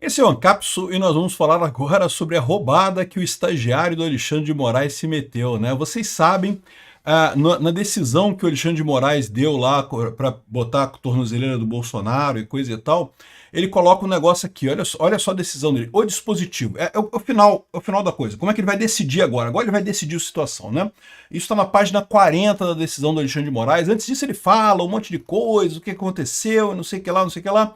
Esse é o Ancapsu e nós vamos falar agora sobre a roubada que o estagiário do Alexandre de Moraes se meteu, né? Vocês sabem, na decisão que o Alexandre de Moraes deu lá para botar a tornozeleira do Bolsonaro e coisa e tal, ele coloca um negócio aqui, olha só a decisão dele, o dispositivo, é o final da coisa, como é que ele vai decidir agora? Agora ele vai decidir a situação, né? Isso está na página 40 da decisão do Alexandre de Moraes, antes disso ele fala um monte de coisa, o que aconteceu, não sei o que lá, não sei o que lá.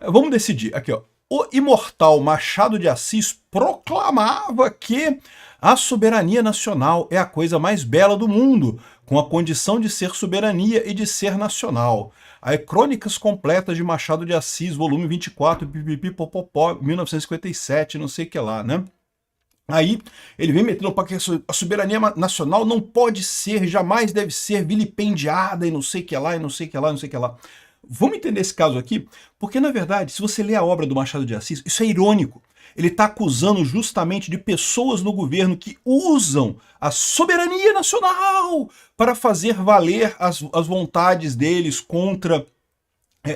Vamos decidir, aqui ó. O imortal Machado de Assis proclamava que a soberania nacional é a coisa mais bela do mundo, com a condição de ser soberania e de ser nacional. Aí, Crônicas Completas de Machado de Assis, volume 24, pipipipopopó, 1957, não sei o que lá, né? Aí ele vem metendo para que a soberania nacional não pode ser, jamais deve ser vilipendiada e não sei o que lá, e não sei o que lá, não sei o que lá. Vamos entender esse caso aqui, porque na verdade, se você lê a obra do Machado de Assis, isso é irônico. Ele está acusando justamente de pessoas no governo que usam a soberania nacional para fazer valer as vontades deles contra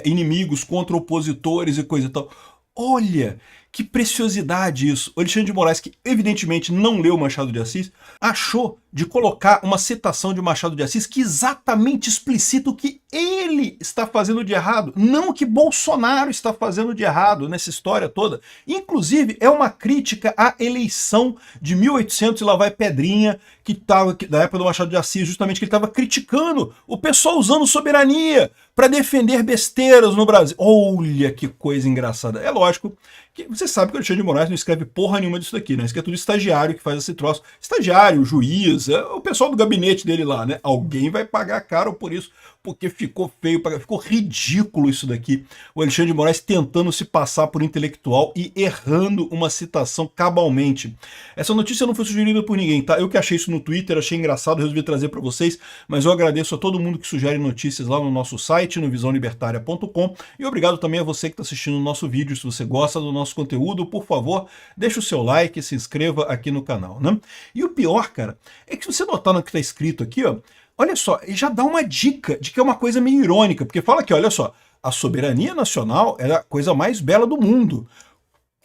inimigos, contra opositores e coisa e tal. Olha, que preciosidade isso. O Alexandre de Moraes, que evidentemente não leu Machado de Assis, achou de colocar uma citação de Machado de Assis que exatamente explicita o que ele está fazendo de errado, não o que Bolsonaro está fazendo de errado nessa história toda. Inclusive, é uma crítica à eleição de 1800 e lá vai Pedrinha, que estava da época do Machado de Assis, justamente que ele estava criticando o pessoal usando soberania para defender besteiras no Brasil. Olha que coisa engraçada. É lógico que você sabe que o Alexandre de Moraes não escreve porra nenhuma disso daqui, né? Isso aqui é tudo estagiário que faz esse troço. Estagiário, juiz, o pessoal do gabinete dele lá, né? Alguém vai pagar caro por isso, porque ficou feio, ficou ridículo isso daqui. O Alexandre de Moraes tentando se passar por intelectual e errando uma citação cabalmente. Essa notícia não foi sugerida por ninguém, tá? Eu que achei isso no Twitter, achei engraçado, resolvi trazer para vocês, mas eu agradeço a todo mundo que sugere notícias lá no nosso site, no visãolibertaria.com, e obrigado também a você que está assistindo o nosso vídeo. Se você gosta do nosso conteúdo, por favor, deixa o seu like e se inscreva aqui no canal, né? E o pior, cara, é que se você notar no que está escrito aqui, ó, olha só, já dá uma dica de que é uma coisa meio irônica, porque fala aqui, olha só, a soberania nacional é a coisa mais bela do mundo,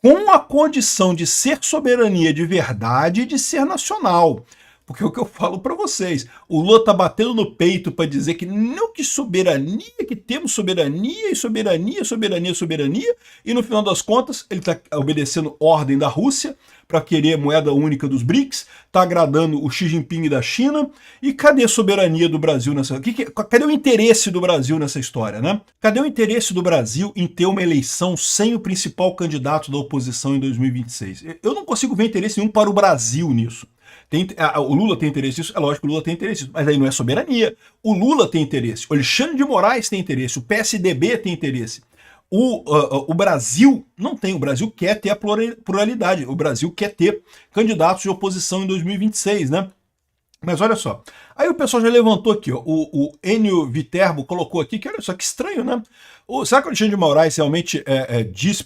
com a condição de ser soberania de verdade e de ser nacional. Porque é o que eu falo para vocês, o Lula tá batendo no peito para dizer que não, que soberania, que temos soberania e soberania, soberania, soberania, e no final das contas ele está obedecendo ordem da Rússia para querer moeda única dos BRICS, está agradando o Xi Jinping da China, e cadê a soberania do Brasil nessa... Cadê o interesse do Brasil nessa história, né? Cadê o interesse do Brasil em ter uma eleição sem o principal candidato da oposição em 2026? Eu não consigo ver interesse nenhum para o Brasil nisso. O Lula tem interesse nisso? É lógico que o Lula tem interesse nisso, mas aí não é soberania. O Lula tem interesse, o Alexandre de Moraes tem interesse, o PSDB tem interesse. O Brasil não tem, o Brasil quer ter a pluralidade, o Brasil quer ter candidatos de oposição em 2026, né? Mas olha só, aí o pessoal já levantou aqui, ó, o Enio Viterbo colocou aqui, que olha só que estranho, né? Será que o Alexandre de Moraes realmente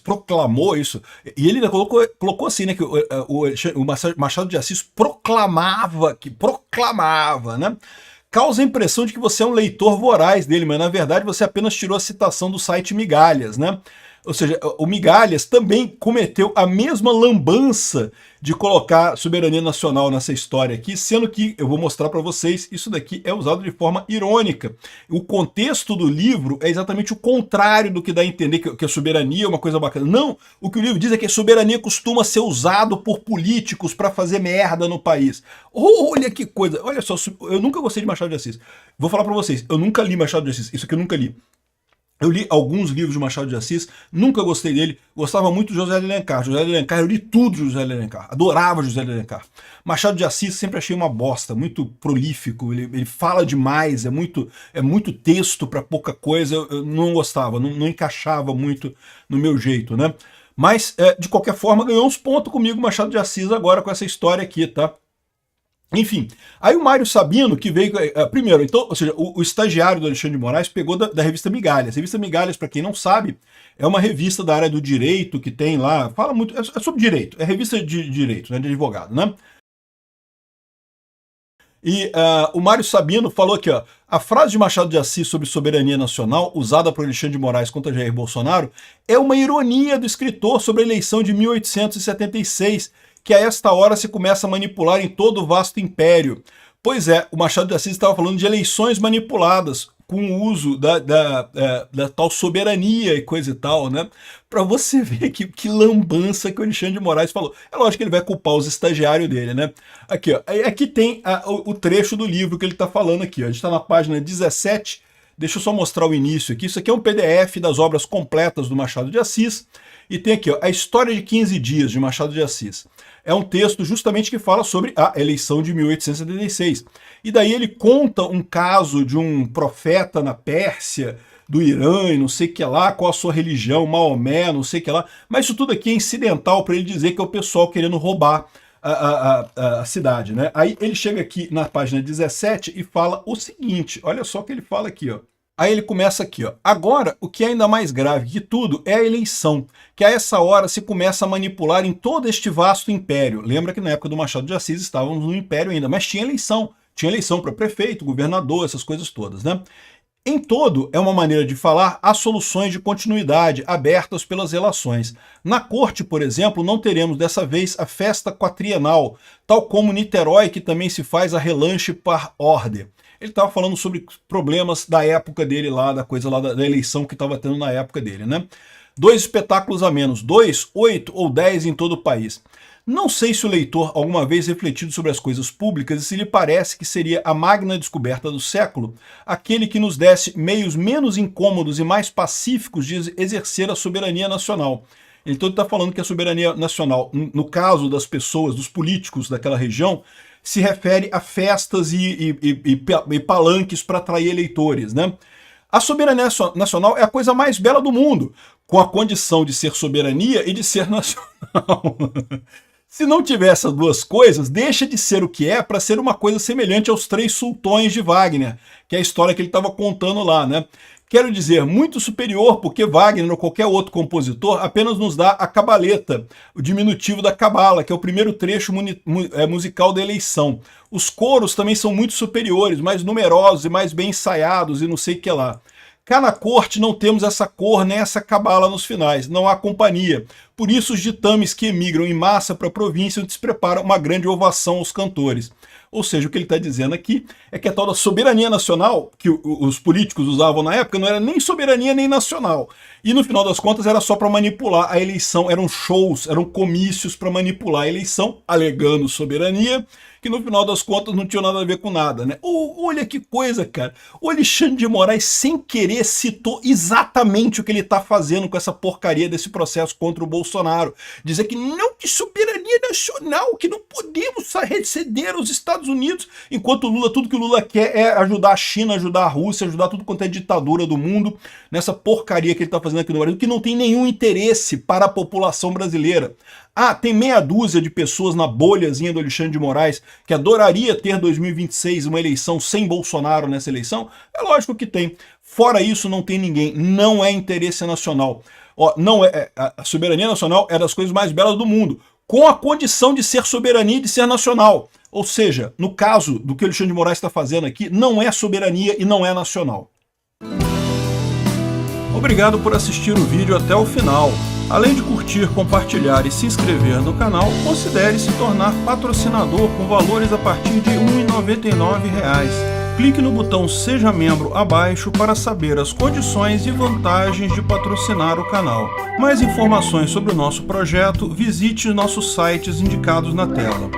proclamou isso? E ele ainda colocou assim, né, que o Machado de Assis proclamava, né? Causa a impressão de que você é um leitor voraz dele, mas na verdade você apenas tirou a citação do site Migalhas, né? Ou seja, o Migalhas também cometeu a mesma lambança de colocar soberania nacional nessa história aqui, sendo que, eu vou mostrar para vocês, isso daqui é usado de forma irônica. O contexto do livro é exatamente o contrário do que dá a entender que a soberania é uma coisa bacana. Não, o que o livro diz é que a soberania costuma ser usado por políticos para fazer merda no país. Olha que coisa, olha só, eu nunca gostei de Machado de Assis. Vou falar para vocês, eu nunca li Machado de Assis, isso aqui eu nunca li. Eu li alguns livros de Machado de Assis, nunca gostei dele, gostava muito de José de Alencar. José de Alencar, eu li tudo de José de Alencar, adorava José de Alencar. Machado de Assis sempre achei uma bosta, muito prolífico, ele fala demais, é muito texto para pouca coisa, eu não gostava, não encaixava muito no meu jeito, né? Mas, de qualquer forma, ganhou uns pontos comigo Machado de Assis agora com essa história aqui, tá? Enfim, aí o Mário Sabino, que veio... primeiro, então, ou seja, o estagiário do Alexandre de Moraes pegou da revista Migalhas. A revista Migalhas, para quem não sabe, é uma revista da área do direito que tem lá... Fala muito... É sobre direito, é revista de direito, né, de advogado, né? E o Mário Sabino falou aqui, ó, a frase de Machado de Assis sobre soberania nacional, usada por Alexandre de Moraes contra Jair Bolsonaro, é uma ironia do escritor sobre a eleição de 1876, que a esta hora se começa a manipular em todo o vasto império. Pois é, o Machado de Assis estava falando de eleições manipuladas, com o uso da tal soberania e coisa e tal, né? Para você ver que lambança que o Alexandre de Moraes falou. É lógico que ele vai culpar os estagiários dele, né? Aqui, ó, aqui tem o trecho do livro que ele está falando aqui, ó. A gente está na página 17, deixa eu só mostrar o início aqui. Isso aqui é um PDF das obras completas do Machado de Assis, e tem aqui, ó, a História de 15 Dias, de Machado de Assis. É um texto justamente que fala sobre a eleição de 1876. E daí ele conta um caso de um profeta na Pérsia, do Irã e não sei o que lá, qual a sua religião, Maomé, não sei o que lá. Mas isso tudo aqui é incidental para ele dizer que é o pessoal querendo roubar a cidade, né? Aí ele chega aqui na página 17 e fala o seguinte, olha só o que ele fala aqui, ó. Aí ele começa aqui, ó. Agora, o que é ainda mais grave que tudo é a eleição, que a essa hora se começa a manipular em todo este vasto império. Lembra que na época do Machado de Assis estávamos no império ainda, mas tinha eleição. Tinha eleição para prefeito, governador, essas coisas todas, né? Em todo, é uma maneira de falar, há soluções de continuidade abertas pelas relações. Na corte, por exemplo, não teremos dessa vez a festa quatrienal, tal como Niterói, que também se faz a relanche par ordem. Ele estava falando sobre problemas da época dele lá, da coisa lá da eleição que estava tendo na época dele, né? 2 espetáculos a menos, 2, 8 ou 10 em todo o país. Não sei se o leitor alguma vez refletido sobre as coisas públicas e se lhe parece que seria a magna descoberta do século aquele que nos desse meios menos incômodos e mais pacíficos de exercer a soberania nacional. Então ele está falando que a soberania nacional, no caso das pessoas, dos políticos daquela região, se refere a festas e palanques para atrair eleitores, né? A soberania nacional é a coisa mais bela do mundo, com a condição de ser soberania e de ser nacional. Se não tiver essas duas coisas, deixa de ser o que é para ser uma coisa semelhante aos 3 sultões de Wagner, que é a história que ele estava contando lá, né? Quero dizer, muito superior, porque Wagner ou qualquer outro compositor apenas nos dá a cabaleta, o diminutivo da cabala, que é o primeiro trecho musical da eleição. Os coros também são muito superiores, mais numerosos e mais bem ensaiados e não sei o que lá. Cá na corte não temos essa cor nem essa cabala nos finais, não há companhia. Por isso os ditames que emigram em massa para a província onde se prepara uma grande ovação aos cantores. Ou seja, o que ele está dizendo aqui é que a tal da soberania nacional, que os políticos usavam na época, não era nem soberania nem nacional. E no final das contas era só para manipular a eleição, eram shows, eram comícios para manipular a eleição, alegando soberania, que no final das contas não tinha nada a ver com nada, né? Olha que coisa, cara. O Alexandre de Moraes, sem querer, citou exatamente o que ele está fazendo com essa porcaria desse processo contra o Bolsonaro. Dizer que não, que soberania nacional, que não podemos ceder aos Estados Unidos, enquanto o Lula, tudo que o Lula quer é ajudar a China, ajudar a Rússia, ajudar tudo quanto é ditadura do mundo, nessa porcaria que ele está fazendo aqui no Brasil, que não tem nenhum interesse para a população brasileira. Ah, tem meia dúzia de pessoas na bolhazinha do Alexandre de Moraes que adoraria ter 2026 uma eleição sem Bolsonaro nessa eleição? É lógico que tem. Fora isso, não tem ninguém. Não é interesse nacional. Ó, não a soberania nacional é das coisas mais belas do mundo, com a condição de ser soberania e de ser nacional. Ou seja, no caso do que o Alexandre de Moraes está fazendo aqui, não é soberania e não é nacional. Obrigado por assistir o vídeo até o final. Além de curtir, compartilhar e se inscrever no canal, considere se tornar patrocinador com valores a partir de R$ 1,99. Clique no botão Seja Membro abaixo para saber as condições e vantagens de patrocinar o canal. Mais informações sobre o nosso projeto, visite nossos sites indicados na tela.